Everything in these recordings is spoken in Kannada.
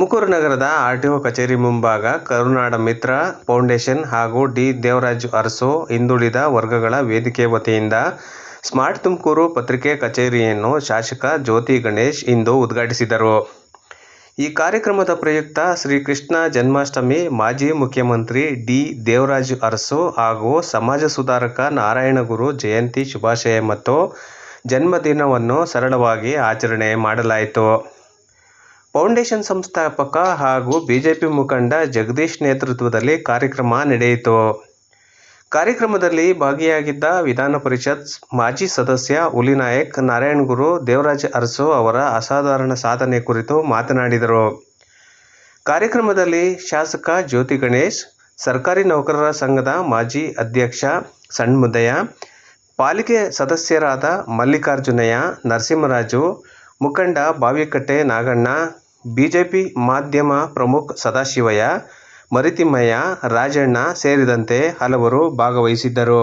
ತುಮಕೂರು ನಗರದ ಆರ್ಟಿಒ ಕಚೇರಿ ಮುಂಭಾಗ ಕರುನಾಡ ಮಿತ್ರ ಫೌಂಡೇಶನ್ ಹಾಗೂ ಡಿ ದೇವರಾಜು ಅರಸು ಹಿಂದುಳಿದ ವರ್ಗಗಳ ವೇದಿಕೆ ವತಿಯಿಂದ ಸ್ಮಾರ್ಟ್ ತುಮಕೂರು ಪತ್ರಿಕೆ ಕಚೇರಿಯನ್ನು ಶಾಸಕ ಜ್ಯೋತಿ ಗಣೇಶ್ ಇಂದು ಉದ್ಘಾಟಿಸಿದರು. ಈ ಕಾರ್ಯಕ್ರಮದ ಪ್ರಯುಕ್ತ ಶ್ರೀಕೃಷ್ಣ ಜನ್ಮಾಷ್ಟಮಿ, ಮಾಜಿ ಮುಖ್ಯಮಂತ್ರಿ ಡಿ ದೇವರಾಜು ಅರಸು ಹಾಗೂ ಸಮಾಜ ಸುಧಾರಕ ನಾರಾಯಣಗುರು ಜಯಂತಿ ಶುಭಾಶಯ ಮತ್ತು ಜನ್ಮದಿನವನ್ನು ಸರಳವಾಗಿ ಆಚರಣೆ ಮಾಡಲಾಯಿತು. ಫೌಂಡೇಶನ್ ಸಂಸ್ಥಾಪಕ ಹಾಗೂ ಬಿಜೆಪಿ ಮುಖಂಡ ಜಗದೀಶ್ ನೇತೃತ್ವದಲ್ಲಿ ಕಾರ್ಯಕ್ರಮ ನಡೆಯಿತು. ಕಾರ್ಯಕ್ರಮದಲ್ಲಿ ಭಾಗಿಯಾಗಿದ್ದ ವಿಧಾನ ಪರಿಷತ್ ಮಾಜಿ ಸದಸ್ಯ ಹುಲಿನಾಯಕ್ ನಾರಾಯಣಗುರು ದೇವರಾಜ ಅರಸು ಅವರ ಅಸಾಧಾರಣ ಸಾಧನೆ ಕುರಿತು ಮಾತನಾಡಿದರು. ಕಾರ್ಯಕ್ರಮದಲ್ಲಿ ಶಾಸಕ ಜ್ಯೋತಿ ಗಣೇಶ್, ಸರ್ಕಾರಿ ನೌಕರರ ಸಂಘದ ಮಾಜಿ ಅಧ್ಯಕ್ಷ ಸಣ್ಮುದ್ದಯ್ಯ, ಪಾಲಿಕೆ ಸದಸ್ಯರಾದ ಮಲ್ಲಿಕಾರ್ಜುನಯ್ಯ, ನರಸಿಂಹರಾಜು, ಮುಖಂಡ ಬಾವಿಕಟ್ಟೆ ನಾಗಣ್ಣ, ಬಿಜೆಪಿ ಮಾಧ್ಯಮ ಪ್ರಮುಖ ಸದಾಶಿವಯ್ಯ, ಮರಿತಿಮ್ಮಯ್ಯ, ರಾಜಣ್ಣ ಸೇರಿದಂತೆ ಹಲವರು ಭಾಗವಹಿಸಿದ್ದರು.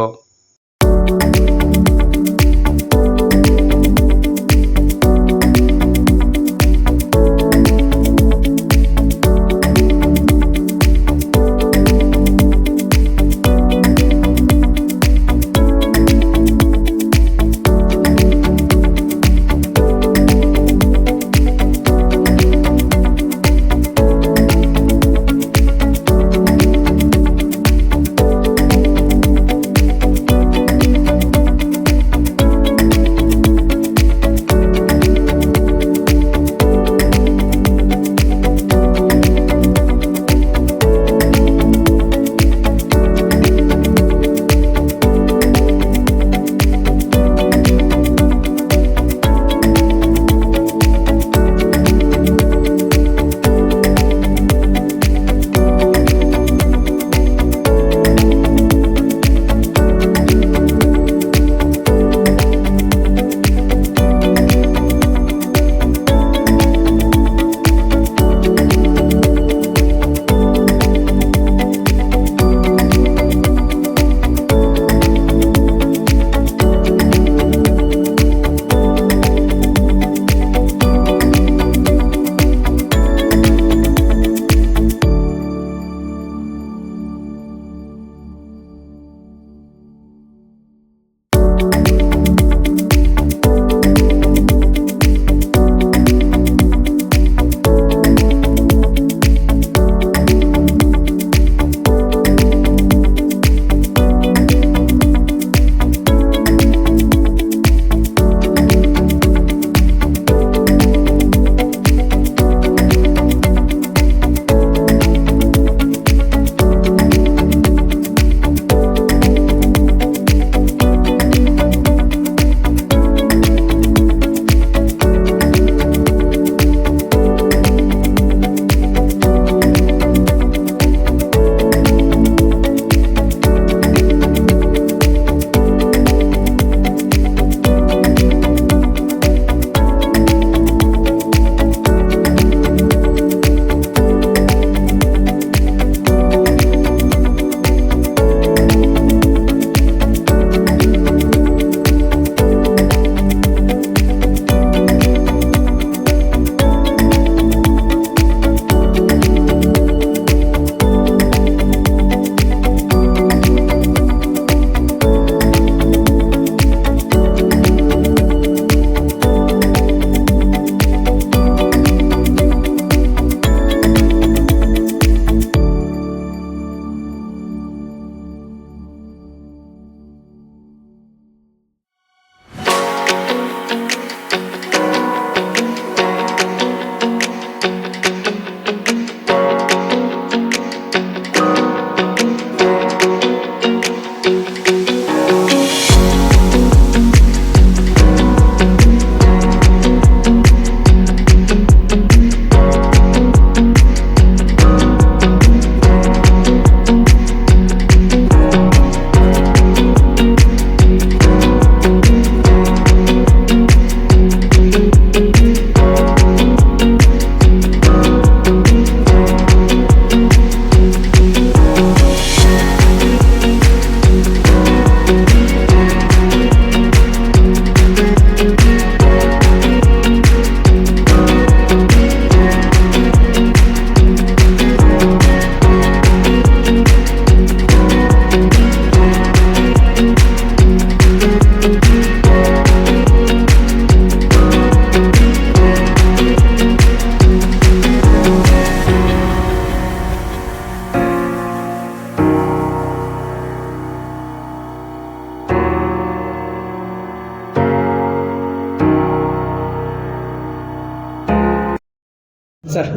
ಸರ್.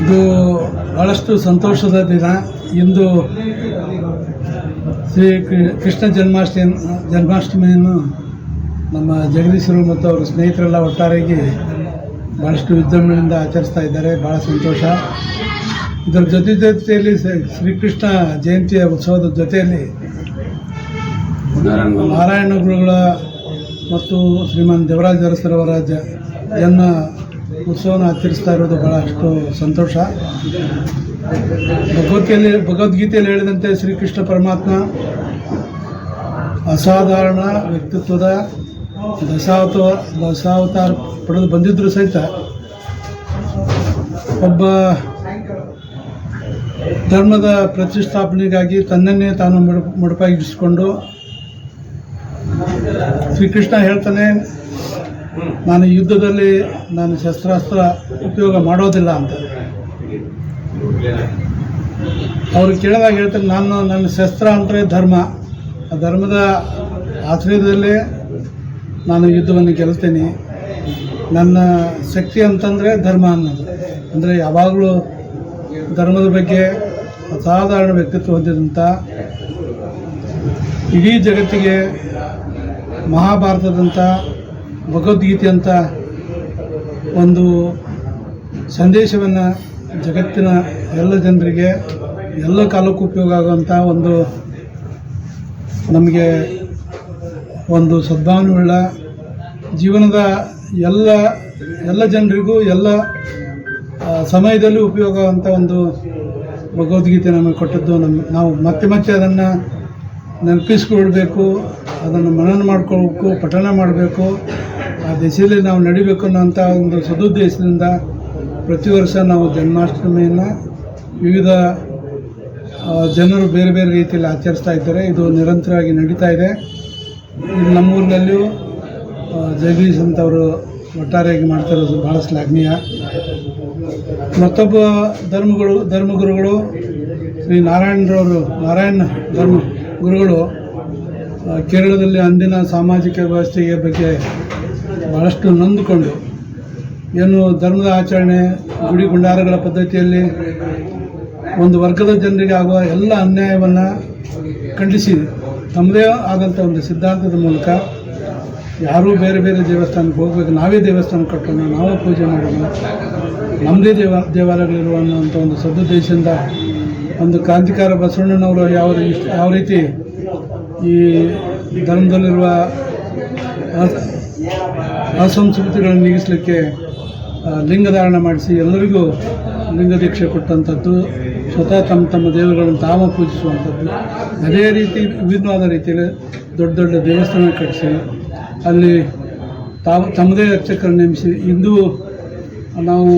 ಇದು ಭಾಳಷ್ಟು ಸಂತೋಷದ ದಿನ. ಇಂದು ಶ್ರೀ ಕೃಷ್ಣ ಜನ್ಮಾಷ್ಟಮಿಯನ್ನು ನಮ್ಮ ಜಗದೀಶರು ಮತ್ತು ಅವರ ಸ್ನೇಹಿತರೆಲ್ಲ ಒಟ್ಟಾರೆಯಾಗಿ ಭಾಳಷ್ಟು ವಿಜೃಂಭಣೆಯಿಂದ ಆಚರಿಸ್ತಾ ಇದ್ದಾರೆ. ಭಾಳ ಸಂತೋಷ. ಇದರ ಜೊತೆಯಲ್ಲಿ ಶ್ರೀಕೃಷ್ಣ ಜಯಂತಿಯ ಉತ್ಸವದ ಜೊತೆಯಲ್ಲಿ ನಾರಾಯಣ ಗುರುಗಳ ಮತ್ತು ಶ್ರೀಮಾನ್ ದೇವರಾಜ ಅರಸರವರ ಜನ್ಮ ಉತ್ಸವನ ಆಚರಿಸ್ತಾ ಇರೋದು ಭಾಳಷ್ಟು ಸಂತೋಷ. ಭಗವದ್ಗೀತೆಯಲ್ಲಿ ಹೇಳಿದಂತೆ ಶ್ರೀಕೃಷ್ಣ ಪರಮಾತ್ಮ ಅಸಾಧಾರಣ ವ್ಯಕ್ತಿತ್ವದ ದಶಾವತಾರ ಪಡೆದು ಬಂದಿದ್ದರೂ ಸಹಿತ ಒಬ್ಬ ಧರ್ಮದ ಪ್ರತಿಷ್ಠಾಪನೆಗಾಗಿ ತನ್ನನ್ನೇ ತಾನು ಮುಡುಪಾಗಿರಿಸಿಕೊಂಡು ಶ್ರೀಕೃಷ್ಣ ಹೇಳ್ತಾನೆ, ನಾನು ಯುದ್ಧದಲ್ಲಿ ನಾನು ಶಸ್ತ್ರಾಸ್ತ್ರ ಉಪಯೋಗ ಮಾಡೋದಿಲ್ಲ ಅಂತ. ಅವರು ಕೇಳಿದಾಗ ಹೇಳ್ತಾರೆ, ನನ್ನ ಶಸ್ತ್ರ ಅಂದರೆ ಧರ್ಮ, ಆ ಧರ್ಮದ ಆಶ್ರಯದಲ್ಲೇ ನಾನು ಯುದ್ಧವನ್ನು ಗೆಲ್ತೇನೆ. ನನ್ನ ಶಕ್ತಿ ಅಂತಂದರೆ ಧರ್ಮ ಅನ್ನೋದು. ಅಂದರೆ ಯಾವಾಗಲೂ ಧರ್ಮದ ಬಗ್ಗೆ ಅಸಾಧಾರಣ ವ್ಯಕ್ತಿತ್ವ ಹೊಂದಿದಂಥ, ಇಡೀ ಜಗತ್ತಿಗೆ ಮಹಾಭಾರತದಂಥ, ಭಗವದ್ಗೀತೆಯಂಥ ಒಂದು ಸಂದೇಶವನ್ನು ಜಗತ್ತಿನ ಎಲ್ಲ ಜನರಿಗೆ ಎಲ್ಲ ಕಾಲಕ್ಕೂ ಉಪಯೋಗ ಆಗುವಂಥ ಒಂದು ನಮಗೆ ಒಂದು ಸದ್ಭಾವನೆಯುಳ್ಳ ಜೀವನದ ಎಲ್ಲ ಜನರಿಗೂ ಎಲ್ಲ ಸಮಯದಲ್ಲೂ ಉಪಯೋಗ ಆಗುವಂಥ ಒಂದು ಭಗವದ್ಗೀತೆ ನಮಗೆ ಕೊಟ್ಟದ್ದು. ನಾವು ಮತ್ತೆ ಅದನ್ನು ನೆನಪಿಸ್ಕೊಳ್ಬೇಕು, ಅದನ್ನು ಮನನ ಮಾಡ್ಕೊಳ್ಬೇಕು, ಪಠಣ ಮಾಡಬೇಕು, ಆ ದಿಸೆಯಲ್ಲಿ ನಾವು ನಡಿಬೇಕು ಅನ್ನೋಂಥ ಒಂದು ಸದುದ್ದೇಶದಿಂದ ಪ್ರತಿ ವರ್ಷ ನಾವು ಜನ್ಮಾಷ್ಟಮಿಯನ್ನು ವಿವಿಧ ಜನರು ಬೇರೆ ಬೇರೆ ರೀತಿಯಲ್ಲಿ ಆಚರಿಸ್ತಾ ಇದ್ದಾರೆ. ಇದು ನಿರಂತರವಾಗಿ ನಡೀತಾ ಇದೆ. ಇಲ್ಲಿ ನಮ್ಮೂರಿನಲ್ಲಿಯೂ ಜಗದೀಶ್ ಅಂತವರು ಒಟ್ಟಾರೆಯಾಗಿ ಮಾಡ್ತಾ ಇರೋದು ಭಾಳ ಶ್ಲಾಘನೀಯ. ಮತ್ತೊಬ್ಬ ಧರ್ಮಗುರುಗಳು ಶ್ರೀ ನಾರಾಯಣ ಧರ್ಮ ಗುರುಗಳು ಕೇರಳದಲ್ಲಿ ಅಂದಿನ ಸಾಮಾಜಿಕ ವ್ಯವಸ್ಥೆಯ ಬಗ್ಗೆ ಭಾಳಷ್ಟು ನೊಂದುಕೊಂಡು ಏನು ಧರ್ಮದ ಆಚರಣೆ, ಗುಡಿ ಗುಂಡಾರಗಳ ಪದ್ಧತಿಯಲ್ಲಿ ಒಂದು ವರ್ಗದ ಜನರಿಗೆ ಆಗುವ ಎಲ್ಲ ಅನ್ಯಾಯವನ್ನು ಖಂಡಿಸಿ ತಮ್ಮದೇ ಆದಂಥ ಒಂದು ಸಿದ್ಧಾಂತದ ಮೂಲಕ ಯಾರೂ ಬೇರೆ ಬೇರೆ ದೇವಸ್ಥಾನಕ್ಕೆ ಹೋಗಬೇಕು, ನಾವೇ ದೇವಸ್ಥಾನ ಕಟ್ಟೋಣ, ನಾವು ಪೂಜೆ ಮಾಡೋಣ, ನಮ್ಮದೇ ದೇವಾಲಯಗಳಿರುವ ಅನ್ನೋಂಥ ಒಂದು ಸದುದ್ದೇಶದಿಂದ ಒಂದು ಕ್ರಾಂತಿಕಾರ ಬಸವಣ್ಣನವರು ಯಾವ ರೀತಿ ಈ ಧರ್ಮದಲ್ಲಿರುವ ಅಸಂಸ್ಕೃತಿಗಳನ್ನು ನೀಗಿಸಲಿಕ್ಕೆ ಲಿಂಗಧಾರಣ ಮಾಡಿಸಿ ಎಲ್ಲರಿಗೂ ಲಿಂಗ ದೀಕ್ಷೆ ಕೊಟ್ಟಂಥದ್ದು, ಸ್ವತಃ ತಮ್ಮ ದೇವರುಗಳನ್ನು ತಾವು ಪೂಜಿಸುವಂಥದ್ದು. ಅದೇ ರೀತಿ ವಿಭಿನ್ನವಾದ ರೀತಿಯಲ್ಲಿ ದೊಡ್ಡ ದೇವಸ್ಥಾನ ಕಟ್ಟಿಸಿ ಅಲ್ಲಿ ತಮ್ಮದೇ ಅರ್ಚಕರನ್ನು ನೇಮಿಸಿ ಇಂದು ನಾವು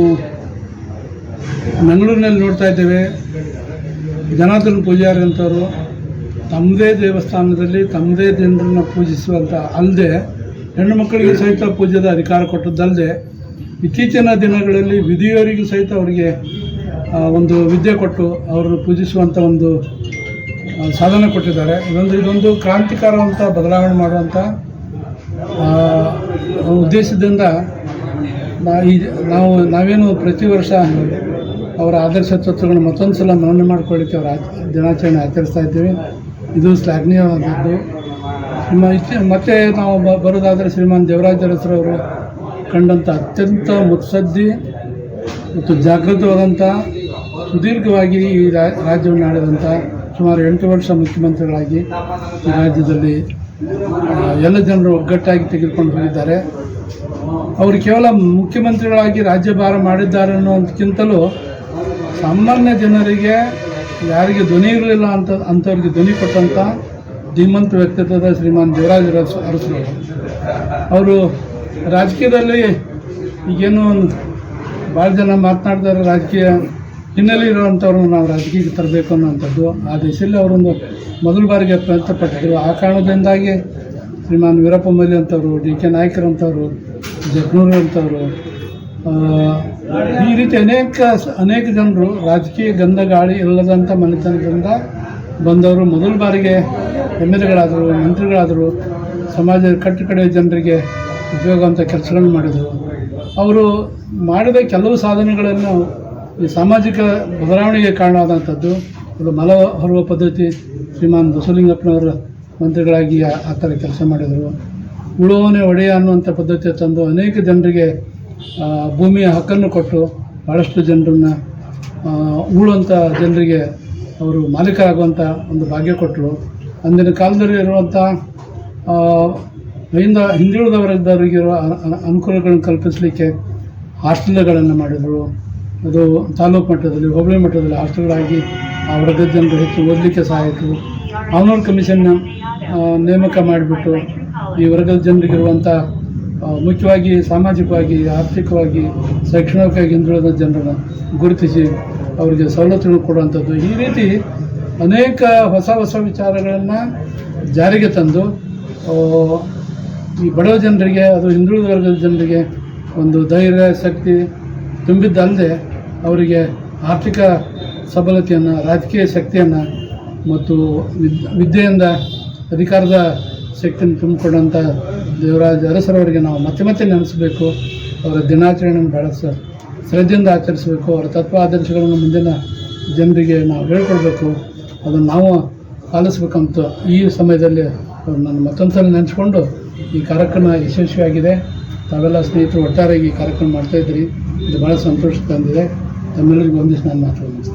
ಮಂಗಳೂರಿನಲ್ಲಿ ನೋಡ್ತಾ ಇದ್ದೇವೆ. ಜನಾರ್ದನ ಪೂಜಾರಿ ಅಂತವರು ತಮ್ಮದೇ ದೇವಸ್ಥಾನದಲ್ಲಿ ತಮ್ಮದೇ ಜನರನ್ನು ಪೂಜಿಸುವಂಥ ಅಲ್ಲದೆ ಹೆಣ್ಣು ಮಕ್ಕಳಿಗೆ ಸಹಿತ ಪೂಜೆದ ಅಧಿಕಾರ ಕೊಟ್ಟದ್ದಲ್ಲದೆ ಇತ್ತೀಚಿನ ದಿನಗಳಲ್ಲಿ ವಿಧಿಯವರಿಗೂ ಸಹಿತ ಅವರಿಗೆ ಒಂದು ವಿದ್ಯೆ ಕೊಟ್ಟು ಅವರನ್ನು ಪೂಜಿಸುವಂಥ ಒಂದು ಸಾಧನೆ ಕೊಟ್ಟಿದ್ದಾರೆ. ಇದೊಂದು ಕ್ರಾಂತಿಕಾರವಂಥ ಬದಲಾವಣೆ ಮಾಡುವಂಥ ಉದ್ದೇಶದಿಂದ ನಾವೇನು ಪ್ರತಿ ವರ್ಷ ಅವರ ಆದರ್ಶ ತತ್ವಗಳನ್ನು ಮತ್ತೊಂದು ಸಲ ಮನನ ಮಾಡಿಕೊಳ್ಳಿಕ್ಕೆ ಅವರ ದಿನಾಚರಣೆ ಆಚರಿಸ್ತಾ ಇದ್ದೀವಿ. ಇದು ಶ್ಲಾಘನೀಯವಾದದ್ದು. ಮತ್ತೆ ನಾವು ಬರೋದಾದರೆ ಶ್ರೀಮಾನ್ ದೇವರಾಜ ಅರಸರವರು ಕಂಡಂಥ ಅತ್ಯಂತ ಮುತ್ಸದ್ದಿ ಮತ್ತು ಜಾಗೃತವಾದಂಥ, ಸುದೀರ್ಘವಾಗಿ ಈ ರಾಜ್ಯವನ್ನು ಆಳಿದಂಥ, ಸುಮಾರು 8 ವರ್ಷ ಮುಖ್ಯಮಂತ್ರಿಗಳಾಗಿ ಈ ರಾಜ್ಯದಲ್ಲಿ ಎಲ್ಲ ಜನರು ಒಗ್ಗಟ್ಟಾಗಿ ತೆಗೆದುಕೊಂಡು ಹೋಗಿದ್ದಾರೆ. ಅವರು ಕೇವಲ ಮುಖ್ಯಮಂತ್ರಿಗಳಾಗಿ ರಾಜ್ಯಭಾರ ಮಾಡಿದ್ದಾರೆ ಅನ್ನೋದಕ್ಕಿಂತಲೂ ಸಾಮಾನ್ಯ ಜನರಿಗೆ ಯಾರಿಗೆ ಧ್ವನಿ ಇರಲಿಲ್ಲ ಅಂಥವ್ರಿಗೆ ಧ್ವನಿ ಕೊಟ್ಟಂಥ ಧೀಮಂತ ವ್ಯಕ್ತಿತ್ವದ ಶ್ರೀಮಾನ್ ದೇವರಾಜ ಅರಸರು. ಅವರು ರಾಜಕೀಯದಲ್ಲಿ ಈಗೇನು ಭಾಳ ಜನ ಮಾತನಾಡ್ತಾರೆ, ರಾಜಕೀಯ ಹಿನ್ನೆಲೆ ಇರೋವಂಥವ್ರನ್ನ ನಾವು ರಾಜಕೀಯಕ್ಕೆ ತರಬೇಕು ಅನ್ನೋವಂಥದ್ದು. ಆ ದಿಸೆಯಲ್ಲಿ ಅವರೊಂದು ಮೊದಲ ಬಾರಿಗೆ ಪ್ರಯತ್ನ ಪಟ್ಟಿದ್ದರು. ಆ ಕಾರಣದಿಂದಾಗಿ ಶ್ರೀಮಾನ್ ವೀರಪ್ಪ ಮೊಯ್ಲಿ ಅಂತವರು, DK ನಾಯಕರಂಥವರು, ಜಗ್ನೂರು ಅಂತವರು, ಈ ರೀತಿ ಅನೇಕ ಜನರು ರಾಜಕೀಯ ಗಂಧ ಗಾಳಿ ಇಲ್ಲದಂಥ ಮನೆತನದಿಂದ ಬಂದವರು ಮೊದಲ ಬಾರಿಗೆ MLAಗಳಾದರು, ಮಂತ್ರಿಗಳಾದರು, ಸಮಾಜದ ಕಟ್ಟಕಡೆಯ ಜನರಿಗೆ ಉಪಯೋಗ ಅಂತ ಕೆಲಸಗಳನ್ನು ಮಾಡಿದರು. ಅವರು ಮಾಡಿದ ಕೆಲವು ಸಾಧನೆಗಳನ್ನು ಈ ಸಾಮಾಜಿಕ ಬದಲಾವಣೆಗೆ ಕಾರಣವಾದಂಥದ್ದು. ಅದು ಮಲ ಹೊರುವ ಪದ್ಧತಿ ಶ್ರೀಮಾನ್ ಬಸವಲಿಂಗಪ್ಪನವರ ಮಂತ್ರಿಗಳಾಗಿ ಆ ಥರ ಕೆಲಸ ಮಾಡಿದರು. ಉಳುವವನೇ ಒಡೆಯ ಅನ್ನುವಂಥ ಪದ್ಧತಿ ತಂದು ಅನೇಕ ಜನರಿಗೆ ಭೂಮಿಯ ಹಕ್ಕನ್ನು ಕೊಟ್ಟು ಭಾಳಷ್ಟು ಜನರನ್ನು ಉಳುವಂಥ ಜನರಿಗೆ ಅವರು ಮಾಲೀಕರಾಗುವಂಥ ಒಂದು ಭಾಗ್ಯ ಕೊಟ್ಟರು. ಅಂದಿನ ಕಾಲದಲ್ಲಿ ಇರುವಂಥ ಹಿಂದುಳಿದ ವರ್ಗದವರಿಗಿರುವ ಅನುಕೂಲಗಳನ್ನು ಕಲ್ಪಿಸಲಿಕ್ಕೆ ಹಾಸ್ಟೆಲ್ಗಳನ್ನು ಮಾಡಿದರು. ಅದು ತಾಲೂಕು ಮಟ್ಟದಲ್ಲಿ, ಹೋಬಳಿ ಮಟ್ಟದಲ್ಲಿ ಹಾಸ್ಟೆಲ್ಗಳಾಗಿ ಆ ವರ್ಗದ ಜನರು ಹೆಚ್ಚು ಓದಲಿಕ್ಕೆ ಸಹಾಯಿತು. ಅವನವ್ರ ಕಮಿಷನ್ನ ನೇಮಕ ಮಾಡಿಬಿಟ್ಟು ಈ ವರ್ಗದ ಜನರಿಗಿರುವಂಥ ಮುಖ್ಯವಾಗಿ ಸಾಮಾಜಿಕವಾಗಿ, ಆರ್ಥಿಕವಾಗಿ, ಶೈಕ್ಷಣಿಕವಾಗಿ ಹಿಂದುಳಿದ ಜನರನ್ನು ಗುರುತಿಸಿ ಅವರಿಗೆ ಸವಲತ್ತುಗಳು ಕೊಡುವಂಥದ್ದು. ಈ ರೀತಿ ಅನೇಕ ಹೊಸ ವಿಚಾರಗಳನ್ನು ಜಾರಿಗೆ ತಂದು ಈ ಬಡವ ಜನರಿಗೆ, ಅದು ಹಿಂದುಳಿದ ವರ್ಗದ ಜನರಿಗೆ ಒಂದು ಧೈರ್ಯ, ಶಕ್ತಿ ತುಂಬಿದ್ದಲ್ಲದೆ ಅವರಿಗೆ ಆರ್ಥಿಕ ಸಬಲತೆಯನ್ನು, ರಾಜಕೀಯ ಶಕ್ತಿಯನ್ನು ಮತ್ತು ವಿದ್ಯೆಯಿಂದ ಅಧಿಕಾರದ ಶಕ್ತಿಯನ್ನು ತುಂಬಿಕೊಂಡಂಥ ದೇವರಾಜ ಅರಸರವರಿಗೆ ನಾವು ಮತ್ತೆ ನೆನೆಸಬೇಕು. ಅವರ ದಿನಾಚರಣೆಯನ್ನು ಭಾಳ ಶ್ರದ್ಧೆಯಿಂದ ಆಚರಿಸಬೇಕು. ಅವರ ತತ್ವ ಆದರ್ಶಗಳನ್ನು ಮುಂದಿನ ಜನರಿಗೆ ನಾವು ಹೇಳ್ಕೊಡ್ಬೇಕು. ಅದನ್ನು ನಾವು ಪಾಲಿಸ್ಬೇಕಂತ ಈ ಸಮಯದಲ್ಲಿ ನಾನು ಮತ್ತೊಂದು ಸಲ ನೆನೆಸ್ಕೊಂಡು ಈ ಕಾರ್ಯಕ್ರಮ ಯಶಸ್ವಿಯಾಗಿದೆ. ತಾವೆಲ್ಲ ಸ್ನೇಹಿತರು ಒಟ್ಟಾರೆ ಈ ಕಾರ್ಯಕ್ರಮ ಮಾಡ್ತಾಯಿದ್ರಿ. ಇದು ಭಾಳ ಸಂತೋಷ ತಂದಿದೆ. ತಮ್ಮೆಲ್ಲರಿಗೂ ಒಂದಿಷ್ಟು ನಾನು ಮಾತಾಡ್ತೀನಿ.